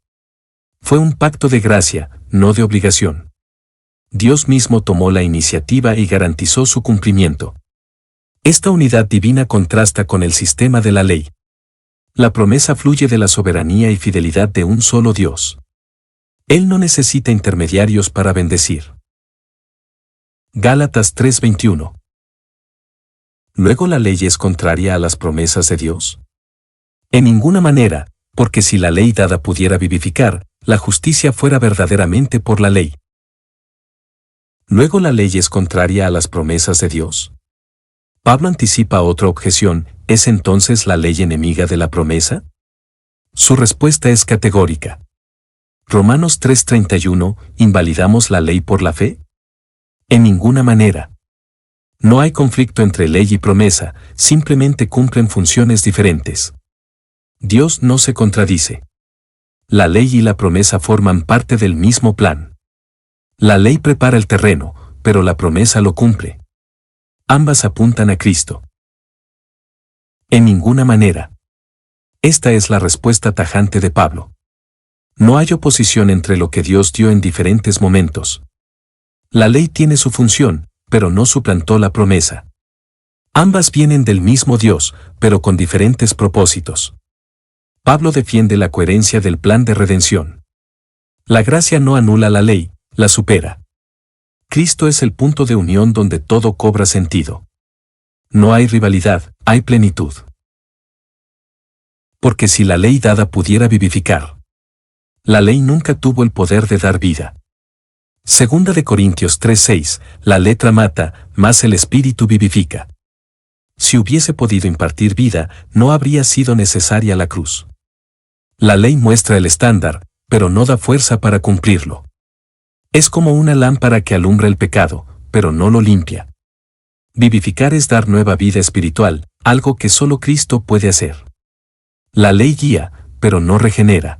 Fue un pacto de gracia, no de obligación. Dios mismo tomó la iniciativa y garantizó su cumplimiento. Esta unidad divina contrasta con el sistema de la ley. La promesa fluye de la soberanía y fidelidad de un solo Dios. Él no necesita intermediarios para bendecir. Gálatas 3:21. ¿Luego la ley es contraria a las promesas de Dios? En ninguna manera, porque si la ley dada pudiera vivificar, la justicia fuera verdaderamente por la ley. ¿Luego la ley es contraria a las promesas de Dios? Pablo anticipa otra objeción, ¿es entonces la ley enemiga de la promesa? Su respuesta es categórica. Romanos 3:31, ¿invalidamos la ley por la fe? En ninguna manera. No hay conflicto entre ley y promesa, simplemente cumplen funciones diferentes. Dios no se contradice. La ley y la promesa forman parte del mismo plan. La ley prepara el terreno, pero la promesa lo cumple. Ambas apuntan a Cristo. En ninguna manera. Esta es la respuesta tajante de Pablo. No hay oposición entre lo que Dios dio en diferentes momentos. La ley tiene su función, pero no suplantó la promesa. Ambas vienen del mismo Dios, pero con diferentes propósitos. Pablo defiende la coherencia del plan de redención. La gracia no anula la ley, la supera. Cristo es el punto de unión donde todo cobra sentido. No hay rivalidad, hay plenitud. Porque si la ley dada pudiera vivificar, la ley nunca tuvo el poder de dar vida. Segunda de Corintios 3:6, la letra mata, mas el espíritu vivifica. Si hubiese podido impartir vida, no habría sido necesaria la cruz. La ley muestra el estándar, pero no da fuerza para cumplirlo. Es como una lámpara que alumbra el pecado, pero no lo limpia. Vivificar es dar nueva vida espiritual, algo que solo Cristo puede hacer. La ley guía, pero no regenera.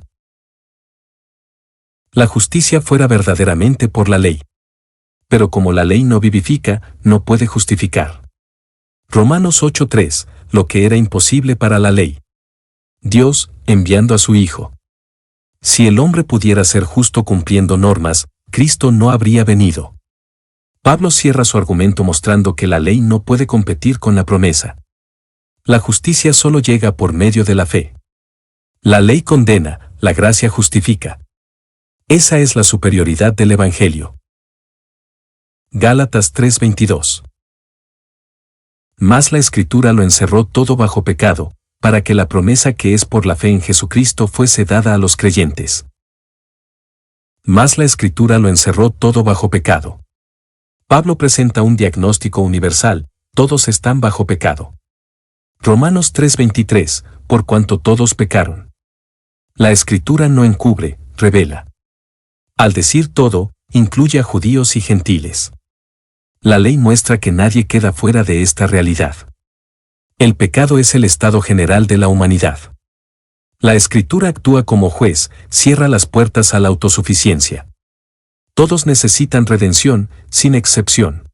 La justicia fuera verdaderamente por la ley. Pero como la ley no vivifica, no puede justificar. Romanos 8:3, lo que era imposible para la ley. Dios, enviando a su Hijo. Si el hombre pudiera ser justo cumpliendo normas, Cristo no habría venido. Pablo cierra su argumento mostrando que la ley no puede competir con la promesa. La justicia solo llega por medio de la fe. La ley condena, la gracia justifica. Esa es la superioridad del Evangelio. Gálatas 3:22. Mas la Escritura lo encerró todo bajo pecado, para que la promesa que es por la fe en Jesucristo fuese dada a los creyentes. Mas la Escritura lo encerró todo bajo pecado. Pablo presenta un diagnóstico universal: todos están bajo pecado. Romanos 3:23, por cuanto todos pecaron. La Escritura no encubre, revela. Al decir todo, incluye a judíos y gentiles. La ley muestra que nadie queda fuera de esta realidad. El pecado es el estado general de la humanidad. La Escritura actúa como juez, cierra las puertas a la autosuficiencia. Todos necesitan redención, sin excepción.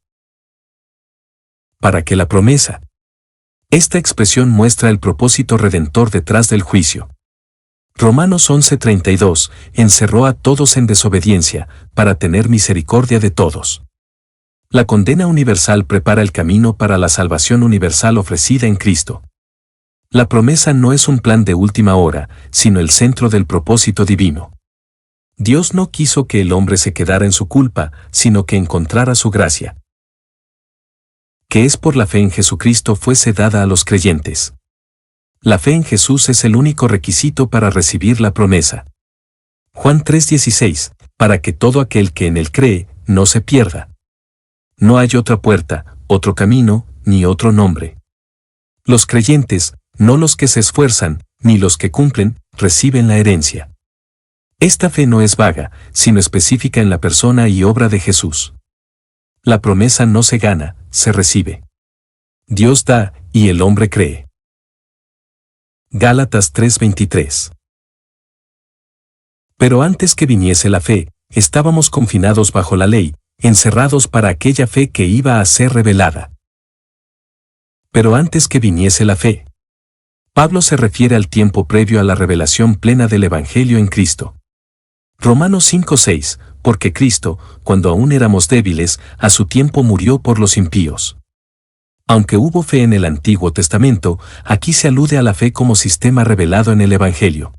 ¿Para qué la promesa? Esta expresión muestra el propósito redentor detrás del juicio. Romanos 11:32, encerró a todos en desobediencia, para tener misericordia de todos. La condena universal prepara el camino para la salvación universal ofrecida en Cristo. La promesa no es un plan de última hora, sino el centro del propósito divino. Dios no quiso que el hombre se quedara en su culpa, sino que encontrara su gracia. Que es por la fe en Jesucristo fuese dada a los creyentes. La fe en Jesús es el único requisito para recibir la promesa. Juan 3:16, para que todo aquel que en él cree, no se pierda. No hay otra puerta, otro camino, ni otro nombre. Los creyentes, no los que se esfuerzan, ni los que cumplen, reciben la herencia. Esta fe no es vaga, sino específica en la persona y obra de Jesús. La promesa no se gana, se recibe. Dios da, y el hombre cree. Gálatas 3:23. Pero antes que viniese la fe, estábamos confinados bajo la ley, encerrados para aquella fe que iba a ser revelada. Pero antes que viniese la fe. Pablo se refiere al tiempo previo a la revelación plena del Evangelio en Cristo. Romanos 5:6, porque Cristo, cuando aún éramos débiles, a su tiempo murió por los impíos. Aunque hubo fe en el Antiguo Testamento, aquí se alude a la fe como sistema revelado en el Evangelio.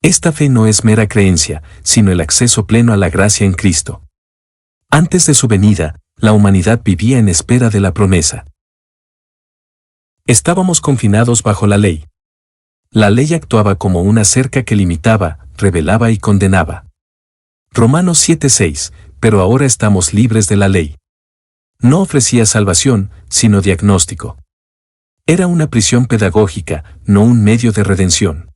Esta fe no es mera creencia, sino el acceso pleno a la gracia en Cristo. Antes de su venida, la humanidad vivía en espera de la promesa. Estábamos confinados bajo la ley. La ley actuaba como una cerca que limitaba, revelaba y condenaba. Romanos 7:6, pero ahora estamos libres de la ley. No ofrecía salvación, sino diagnóstico. Era una prisión pedagógica, no un medio de redención.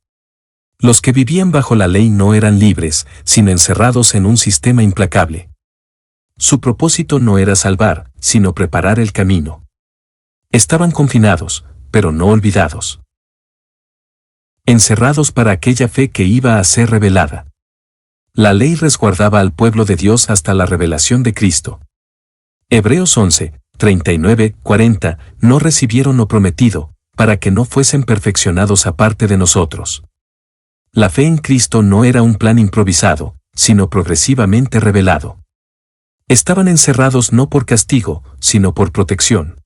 Los que vivían bajo la ley no eran libres, sino encerrados en un sistema implacable. Su propósito no era salvar, sino preparar el camino. Estaban confinados, pero no olvidados. Encerrados para aquella fe que iba a ser revelada. La ley resguardaba al pueblo de Dios hasta la revelación de Cristo. Hebreos 11:39-40, no recibieron lo prometido, para que no fuesen perfeccionados aparte de nosotros. La fe en Cristo no era un plan improvisado, sino progresivamente revelado. Estaban encerrados no por castigo, sino por protección.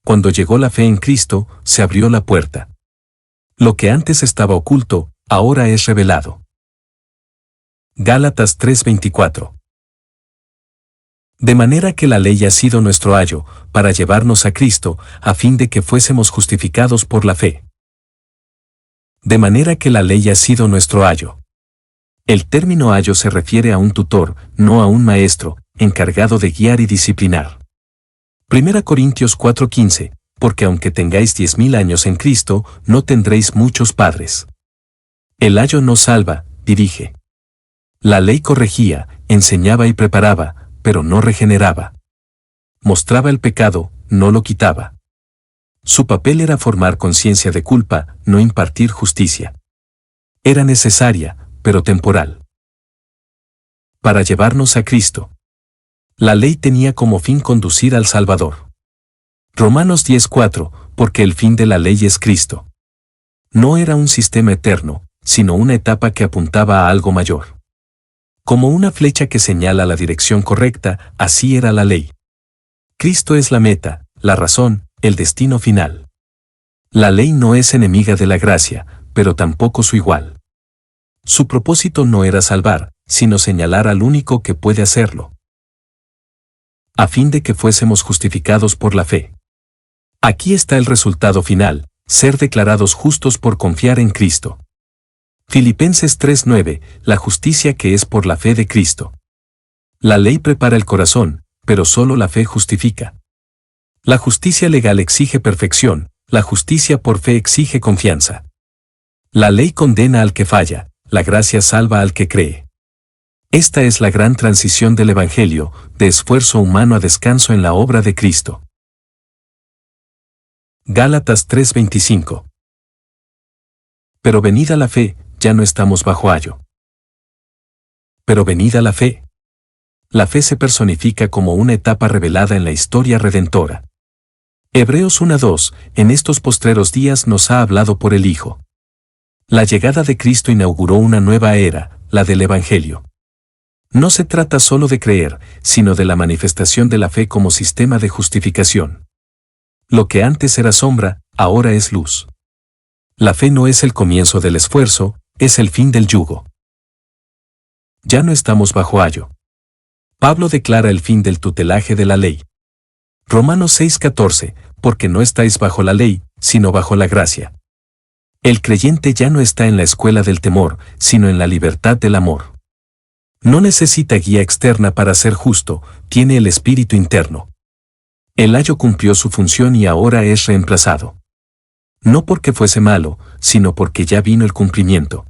Cuando llegó la fe en Cristo, se abrió la puerta. Lo que antes estaba oculto, ahora es revelado. Gálatas 3:24. De manera que la ley ha sido nuestro ayo, para llevarnos a Cristo, a fin de que fuésemos justificados por la fe. De manera que la ley ha sido nuestro ayo. El término ayo se refiere a un tutor, no a un maestro, encargado de guiar y disciplinar. 1 Corintios 4:15, porque aunque tengáis 10.000 años en Cristo, no tendréis muchos padres. El ayo no salva, dirige. La ley corregía, enseñaba y preparaba, pero no regeneraba. Mostraba el pecado, no lo quitaba. Su papel era formar conciencia de culpa, no impartir justicia. Era necesaria, pero temporal. Para llevarnos a Cristo. La ley tenía como fin conducir al Salvador. Romanos 10:4, porque el fin de la ley es Cristo. No era un sistema eterno, sino una etapa que apuntaba a algo mayor. Como una flecha que señala la dirección correcta, así era la ley. Cristo es la meta, la razón, el destino final. La ley no es enemiga de la gracia, pero tampoco su igual. Su propósito no era salvar, sino señalar al único que puede hacerlo, a fin de que fuésemos justificados por la fe. Aquí está el resultado final, ser declarados justos por confiar en Cristo. Filipenses 3:9, la justicia que es por la fe de Cristo. La ley prepara el corazón, pero solo la fe justifica. La justicia legal exige perfección, la justicia por fe exige confianza. La ley condena al que falla, la gracia salva al que cree. Esta es la gran transición del Evangelio, de esfuerzo humano a descanso en la obra de Cristo. Gálatas 3:25. Pero venida la fe, ya no estamos bajo ayo. Pero venida la fe. La fe se personifica como una etapa revelada en la historia redentora. Hebreos 1:2, en estos postreros días nos ha hablado por el Hijo. La llegada de Cristo inauguró una nueva era, la del Evangelio. No se trata solo de creer, sino de la manifestación de la fe como sistema de justificación. Lo que antes era sombra, ahora es luz. La fe no es el comienzo del esfuerzo, es el fin del yugo. Ya no estamos bajo ayo. Pablo declara el fin del tutelaje de la ley. Romanos 6:14, porque no estáis bajo la ley, sino bajo la gracia. El creyente ya no está en la escuela del temor, sino en la libertad del amor. No necesita guía externa para ser justo, tiene el espíritu interno. El ayo cumplió su función y ahora es reemplazado. No porque fuese malo, sino porque ya vino el cumplimiento.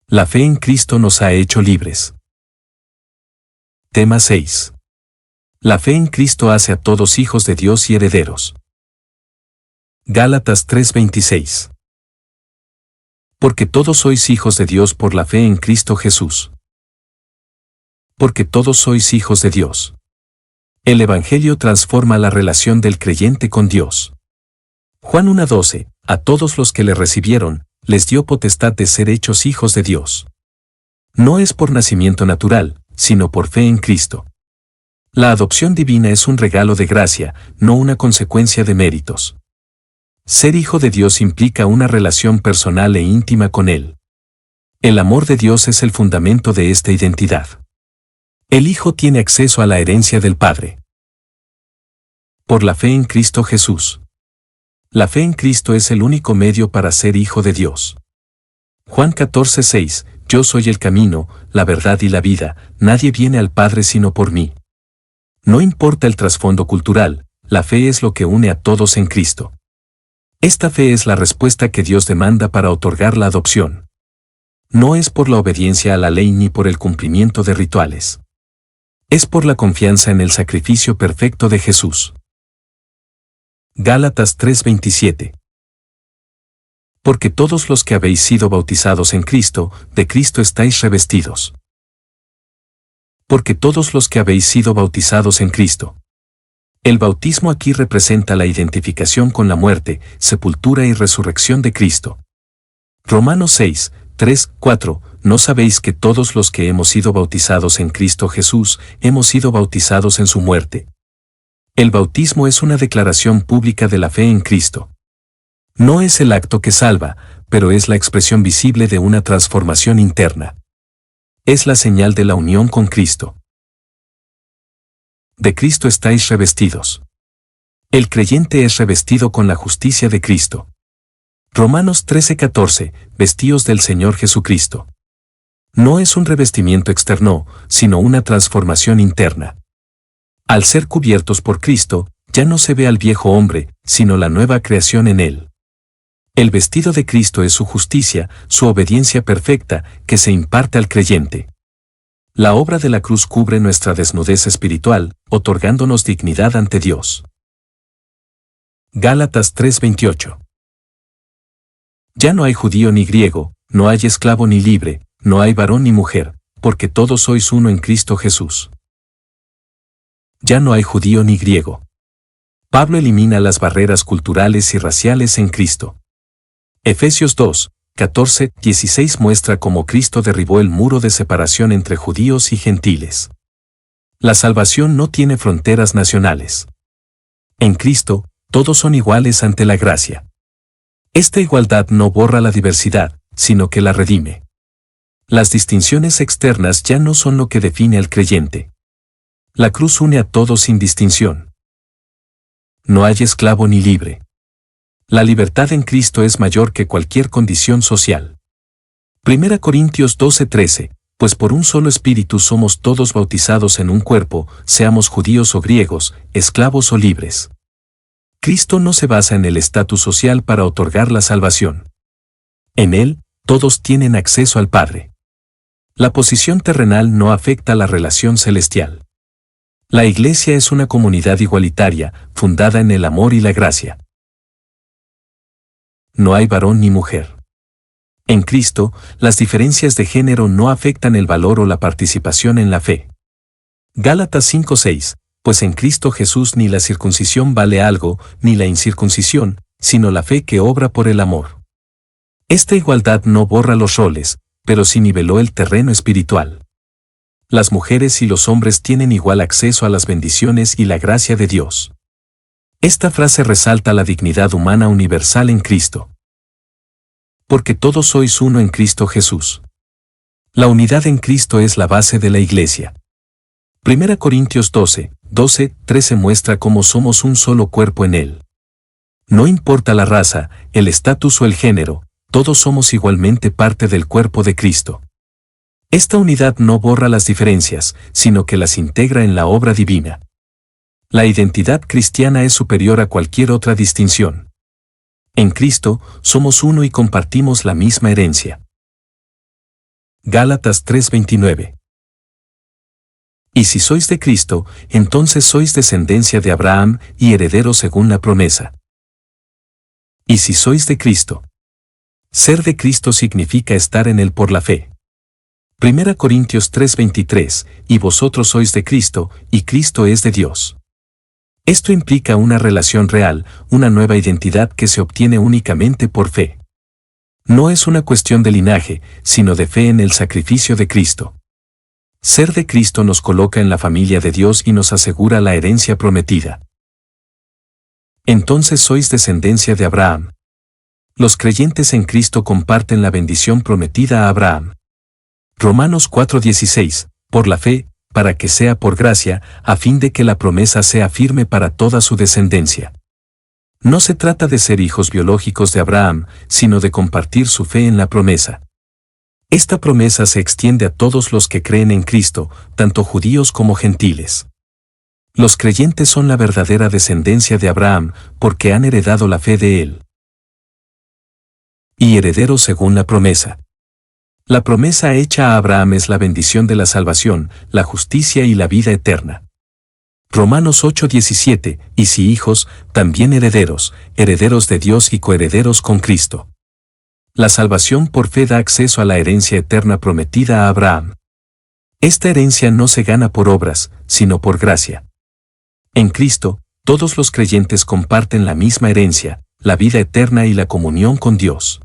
La fe en Cristo nos ha hecho libres. Tema 6. La fe en Cristo hace a todos hijos de Dios y herederos. Gálatas 3:26. Porque todos sois hijos de Dios por la fe en Cristo Jesús. Porque todos sois hijos de Dios. El Evangelio transforma la relación del creyente con Dios. Juan 1:12, a todos los que le recibieron, les dio potestad de ser hechos hijos de Dios. No es por nacimiento natural, sino por fe en Cristo. La adopción divina es un regalo de gracia, no una consecuencia de méritos. Ser hijo de Dios implica una relación personal e íntima con Él. El amor de Dios es el fundamento de esta identidad. El Hijo tiene acceso a la herencia del Padre. Por la fe en Cristo Jesús. La fe en Cristo es el único medio para ser hijo de Dios. Juan 14:6, yo soy el camino, la verdad y la vida, nadie viene al Padre sino por mí. No importa el trasfondo cultural, la fe es lo que une a todos en Cristo. Esta fe es la respuesta que Dios demanda para otorgar la adopción. No es por la obediencia a la ley ni por el cumplimiento de rituales. Es por la confianza en el sacrificio perfecto de Jesús. Gálatas 3:27. Porque todos los que habéis sido bautizados en Cristo, de Cristo estáis revestidos. Porque todos los que habéis sido bautizados en Cristo. El bautismo aquí representa la identificación con la muerte, sepultura y resurrección de Cristo. Romanos 6:3-4, ¿no sabéis que todos los que hemos sido bautizados en Cristo Jesús, hemos sido bautizados en su muerte? El bautismo es una declaración pública de la fe en Cristo. No es el acto que salva, pero es la expresión visible de una transformación interna. Es la señal de la unión con Cristo. De Cristo estáis revestidos. El creyente es revestido con la justicia de Cristo. Romanos 13:14, vestíos del Señor Jesucristo. No es un revestimiento externo, sino una transformación interna. Al ser cubiertos por Cristo, ya no se ve al viejo hombre, sino la nueva creación en él. El vestido de Cristo es su justicia, su obediencia perfecta, que se imparte al creyente. La obra de la cruz cubre nuestra desnudez espiritual, otorgándonos dignidad ante Dios. Gálatas 3:28. Ya no hay judío ni griego, no hay esclavo ni libre, no hay varón ni mujer, porque todos sois uno en Cristo Jesús. Ya no hay judío ni griego. Pablo elimina las barreras culturales y raciales en Cristo. Efesios 2, 14, 16 muestra cómo Cristo derribó el muro de separación entre judíos y gentiles. La salvación no tiene fronteras nacionales. En Cristo, todos son iguales ante la gracia. Esta igualdad no borra la diversidad, sino que la redime. Las distinciones externas ya no son lo que define al creyente. La cruz une a todos sin distinción. No hay esclavo ni libre. La libertad en Cristo es mayor que cualquier condición social. 1 Corintios 12:13, pues por un solo espíritu somos todos bautizados en un cuerpo, seamos judíos o griegos, esclavos o libres. Cristo no se basa en el estatus social para otorgar la salvación. En Él, todos tienen acceso al Padre. La posición terrenal no afecta la relación celestial. La Iglesia es una comunidad igualitaria, fundada en el amor y la gracia. No hay varón ni mujer. En Cristo, las diferencias de género no afectan el valor o la participación en la fe. Gálatas 5:6, pues en Cristo Jesús ni la circuncisión vale algo, ni la incircuncisión, sino la fe que obra por el amor. Esta igualdad no borra los roles, pero sí niveló el terreno espiritual. Las mujeres y los hombres tienen igual acceso a las bendiciones y la gracia de Dios. Esta frase resalta la dignidad humana universal en Cristo. Porque todos sois uno en Cristo Jesús. La unidad en Cristo es la base de la Iglesia. 1 Corintios 12:13 muestra cómo somos un solo cuerpo en Él. No importa la raza, el estatus o el género, todos somos igualmente parte del cuerpo de Cristo. Esta unidad no borra las diferencias, sino que las integra en la obra divina. La identidad cristiana es superior a cualquier otra distinción. En Cristo, somos uno y compartimos la misma herencia. Gálatas 3:29. Y si sois de Cristo, entonces sois descendencia de Abraham y herederos según la promesa. Y si sois de Cristo. Ser de Cristo significa estar en Él por la fe. 1 Corintios 3:23, y vosotros sois de Cristo, y Cristo es de Dios. Esto implica una relación real, una nueva identidad que se obtiene únicamente por fe. No es una cuestión de linaje, sino de fe en el sacrificio de Cristo. Ser de Cristo nos coloca en la familia de Dios y nos asegura la herencia prometida. Entonces sois descendencia de Abraham. Los creyentes en Cristo comparten la bendición prometida a Abraham. Romanos 4:16, por la fe, para que sea por gracia, a fin de que la promesa sea firme para toda su descendencia. No se trata de ser hijos biológicos de Abraham, sino de compartir su fe en la promesa. Esta promesa se extiende a todos los que creen en Cristo, tanto judíos como gentiles. Los creyentes son la verdadera descendencia de Abraham, porque han heredado la fe de él. Y herederos según la promesa. La promesa hecha a Abraham es la bendición de la salvación, la justicia y la vida eterna. Romanos 8:17, y si hijos, también herederos, herederos de Dios y coherederos con Cristo. La salvación por fe da acceso a la herencia eterna prometida a Abraham. Esta herencia no se gana por obras, sino por gracia. En Cristo, todos los creyentes comparten la misma herencia, la vida eterna y la comunión con Dios.